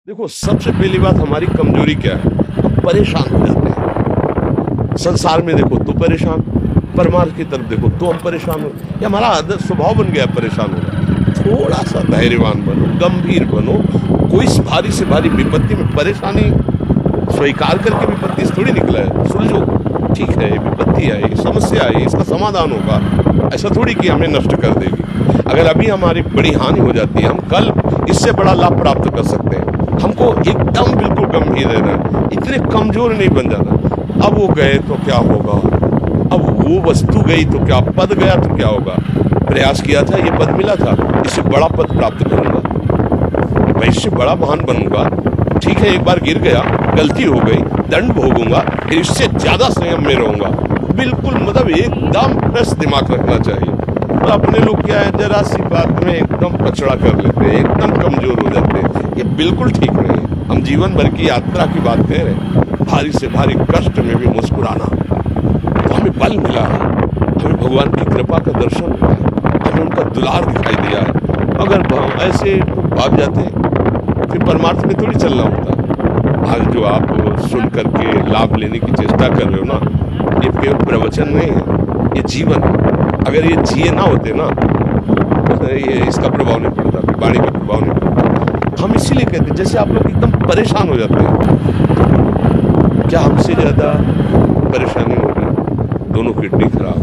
देखो, सबसे पहली बात हमारी कमजोरी क्या है? हम परेशान हो जाते हैं। संसार में देखो तो परेशान, परमार्थ की तरफ देखो तो हम परेशान हो। ये हमारा आदत स्वभाव बन गया परेशान होना। थोड़ा सा धैर्यवान बनो, गंभीर बनो। कोई भारी से भारी विपत्ति में परेशानी स्वीकार करके विपत्ति से थोड़ी निकला है। सुलझो, ठीक है, ये विपत्ति आई, समस्या आई, इसका समाधान होगा। ऐसा थोड़ी कि हमें नष्ट कर देगी। अगर अभी हमारी बड़ी हानि हो जाती है, हम कल इससे बड़ा लाभ प्राप्त कर सकते हैं। हमको एकदम बिल्कुल गंभीर रहना है, इतने कमजोर नहीं बन जाना। अब वो गए तो क्या होगा, अब वो वस्तु गई तो क्या, पद गया तो क्या होगा। प्रयास किया था, ये पद मिला था, इससे बड़ा पद प्राप्त करूंगा, मैं इससे बड़ा महान बनूंगा। ठीक है, एक बार गिर गया, गलती हो गई, दंड भोगूंगा, फिर इससे ज्यादा संयम में रहूंगा। बिल्कुल मतलब एकदम फ्रेश दिमाग रखना चाहिए। और अपने लोग क्या है, जरा सी बात में एकदम पछड़ा कर लेते हैं, एकदम कमजोर हो जाते हैं। ये बिल्कुल ठीक नहीं है। हम जीवन भर की यात्रा की बात कह रहे हैं, भारी से भारी कष्ट में भी मुस्कुराना, तो हमें बल मिला है, हमें भगवान की कृपा का दर्शन हुआ है, हमें उनका दुलार दिखाई दिया है। अगर ऐसे भाग जाते हैं फिर परमार्थ में थोड़ी चलना होता है। आज जो आप सुन करके लाभ लेने की चेष्टा कर रहे हो ना, ये केवल प्रवचन नहीं है, ये जीवन है। अगर ये जिए ना होते ना, ये इसका प्रभाव नहीं पड़ता, वाणी का प्रभाव नहीं पड़ता। हम इसीलिए कहते हैं, जैसे आप लोग एकदम परेशान हो जाते हैं, क्या हमसे ज्यादा परेशानी होगी? दोनों किडनी खराब,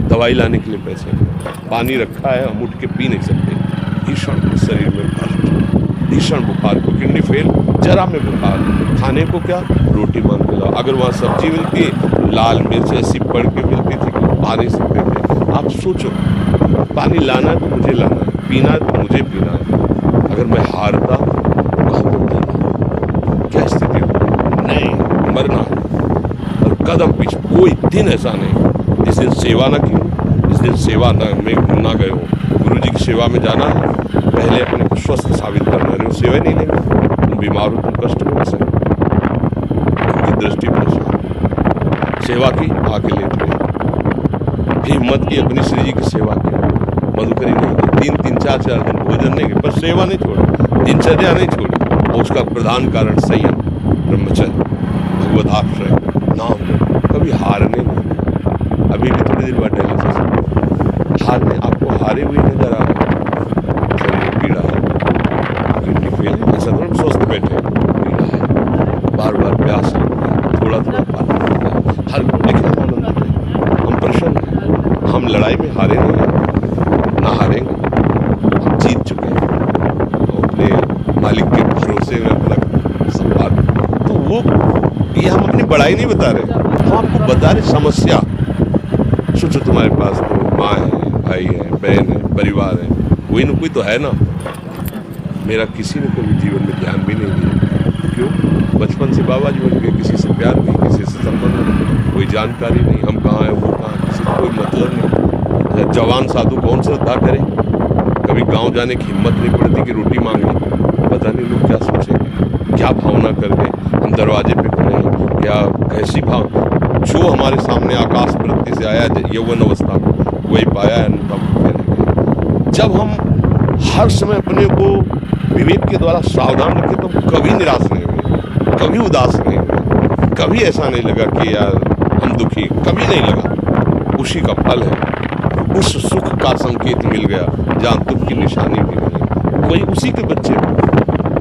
दवाई लाने के लिए पैसे, पानी रखा है, हम उठ के पी नहीं सकते, भीषण शरीर में कष्ट, भीषण बुखार को, किडनी फेल, जरा में बुखार, खाने को क्या, रोटी मान के लाओ। अगर वहाँ सब्जी मिलती, लाल मिर्च ऐसी पड़ के मिलती थी कि खा नहीं सकते थे। आप सोचो, पानी लाना है तो मुझे लाना है, पीना है तो मुझे पीना है। अगर मैं हारता क्या स्थिति हो? नहीं, मरना है। और कदम पीछे, कोई दिन ऐसा नहीं जिस दिन सेवा ना की, जिस दिन सेवा ना गए हो। गुरु जी की सेवा में जाना है, पहले अपने को स्वस्थ साबित करना है। सेवा नहीं लेंगे, तुम बीमार हो, तुम कष्ट में फंसे, उनकी दृष्टि परेशान। सेवा की, आके लेते हैं, फिर हिम्मत की, अपनी श्री जी की सेवा की, मधुकरी नहीं की, 3-3, 4-4 दिन भोजन नहीं किया, पर सेवा नहीं छोड़ी, दिनचर्या नहीं छोड़ी। और उसका प्रधान कारण संयम, ब्रह्मचर्य, भगवदाश्रय, नाम, कभी हारने नहीं। अभी भी थोड़ी देर बाद डायलिसिस, हारने, आपको हारे हुए नजर आ रहे, शरीर पीड़ा है, किडनी फेल है, ऐसा तो हम स्वस्थ बैठे, पीड़ा है, बार बार प्यास लगती है, थोड़ा थोड़ा पानी लगता है, हर लेकिन हम प्रसन्न हैं, हम लड़ाई में हारे नहीं हैं, ना हारेंगे, हम जीत चुके हैं, तो अपने मालिक के भरोसे में अपना संभाल। तो वो, ये हम अपनी बड़ाई नहीं बता रहे, हम आपको बता रहे समस्या। सोचो, तुम्हारे पास तो माँ है, भाई है, बहन है, परिवार है, कोई न कोई तो है ना। मेरा किसी ने कभी जीवन में ध्यान भी नहीं दिया। क्यों? बचपन से बाबा जी बन गए, किसी से प्यार नहीं, किसी से संबंध नहीं, कोई जानकारी नहीं, हम कहाँ हैं, वो कहाँ, किसी को कोई मतलब नहीं। जवान साधु कौन श्रद्धा करे? कभी गांव जाने की हिम्मत नहीं पड़ती कि रोटी मांग ली। पता नहीं लोग क्या सोचेंगे, क्या भावना कर गए, हम दरवाजे पे खड़े, या कैसी भाव, जो हमारे सामने आकाश वृत्ति से आया यौवन अवस्था में, वही पाया है, जब हम हर समय अपने को विवेक के द्वारा सावधान रखें तो कभी निराश नहीं हुए, कभी उदास नहीं हुए, कभी ऐसा नहीं लगा कि यार हम दुखी, कभी नहीं लगा। उसी का फल है, उस सुख का संकेत मिल गया जहाँ दुख की निशानी भी नहीं। वही उसी के बच्चे,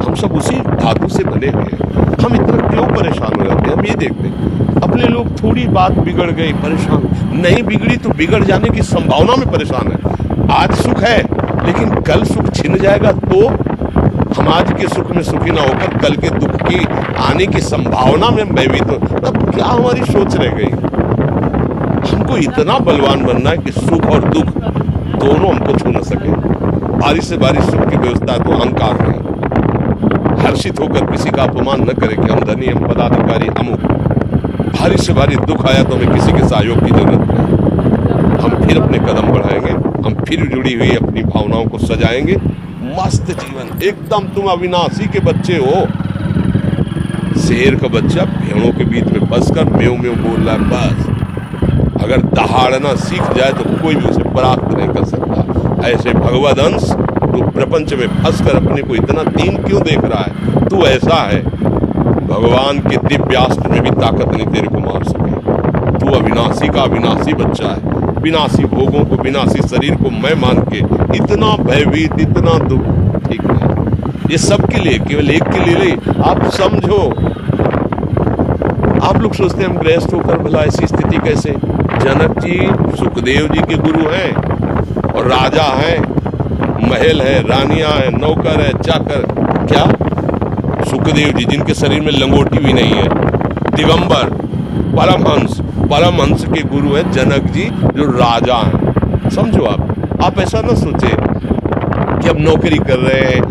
हम सब उसी धातु से बने हुए हैं। हम इतना क्यों परेशान हो जाते हैं? हम ये देखते हैं, अपने लोग थोड़ी बात बिगड़ गई परेशान, नहीं बिगड़ी तो बिगड़ जाने की संभावना में परेशान है। आज सुख है, लेकिन कल सुख छिन जाएगा तो हम आज के सुख में सुखी ना होकर कल के दुख की आने की संभावना में भयभीत हो, तब क्या हमारी सोच रह गई? हमको इतना बलवान बनना है कि सुख और दुख दोनों हमको छू न सके। भारी से भारी सुख की व्यवस्था है तो अहंकार नहीं, हर्षित होकर किसी का अपमान न करे कि हम धनी, हम पदाधिकारी, अमुक। भारी से भारी दुख आया तो हमें किसी के सहयोग की जरूरत नहीं, हम फिर अपने कदम बढ़ाएंगे, हम फिर जुड़ी हुई अपनी भावनाओं को सजाएंगे। मस्त जीवन, एकदम तुम अविनाशी के बच्चे हो। शेर का बच्चा भेड़ों के बीच में फंसकर म्यों म्यों बोल रहा है, बस। अगर दहाड़ना सीख जाए तो कोई भी उसे परास्त नहीं कर सकता। ऐसे भगवद अंश तो प्रपंच में फंसकर अपने को इतना दीन क्यों देख रहा है? तू ऐसा है, भगवान के दिव्यास्त्र में भी ताकत नहीं तेरे को मार सके। तू अविनाशी का अविनाशी बच्चा है, विनाशी भोगों को, विनाशी शरीर को मैं मान के इतना भयभीत, इतना दुख, ठीक नहीं। ये सबके लिए, केवल एक के लिए नहीं। आप समझो, आप लोग सोचते हैं हम गृहस्थ होकर भला ऐसी स्थिति कैसे। जनक जी सुखदेव जी के गुरु हैं और राजा हैं, महल है, रानियां हैं, नौकर है, चाकर। क्या सुखदेव जी जिनके शरीर में लंगोटी भी नहीं है, दिगंबर, परमहंस के गुरु है जनक जी जो राजा हैं। समझो आप ऐसा ना सोचे कि अब नौकरी कर रहे हैं,